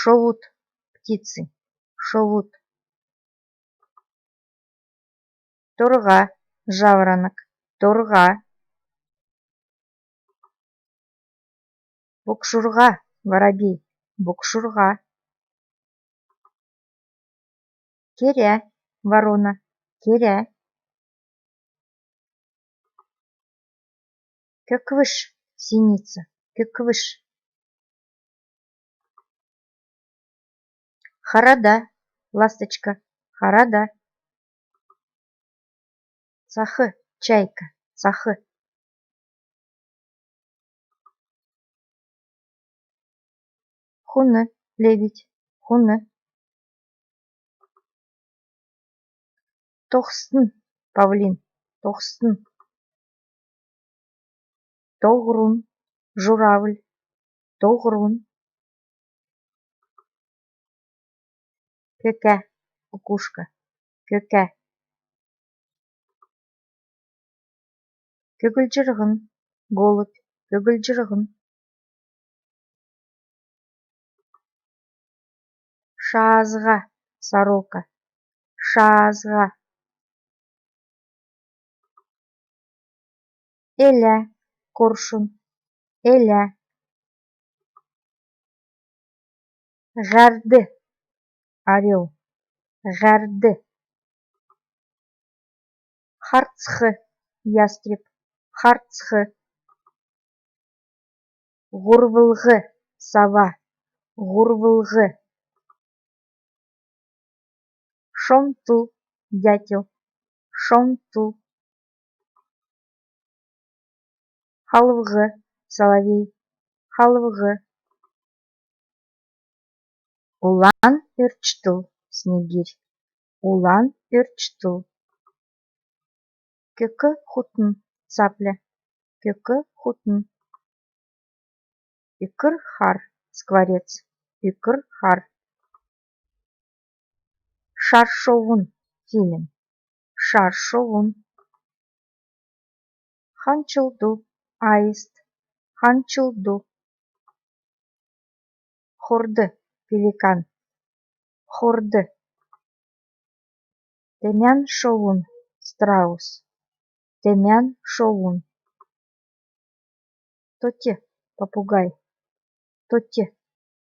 Шовут птицы, шовут. Торға, жаворонок, торға. Букшурға, воробей, букшурға. Керя, ворона, керя. Кеквыш, синица, кеквыш. Харада, ласточка, харада. Цахы, чайка, цахы. Хуны, лебедь, хуны. Тоқсын, павлин, тоқсын. Тоғрун, журавль, тоғрун. Көкә, кукушка, көкә. Көгілжірғін, голубь, көгілжірғін. Шазға, сорока, шазға. Эля, коршун, эля. Ғәрді, орел, ғәрді. Харцхы, ястреб, харцхы. Ғұрвылғы, сова, ғұрвылғы. Шомтыл, дятел, шомтыл. Халвғы, соловей, халвғы. Улан үрчтыл, снегирь, улан үрчтыл. Көкі хутын, цапля, көкі хутын. Үкір хар, скворец, үкір хар. Шаршовун, филин, шаршовун. Ханчылду, аист, ханчылду. Хорды, пеликан, хорды. Темян шовун, страус, темян шовун. Тоте, попугай, тоте.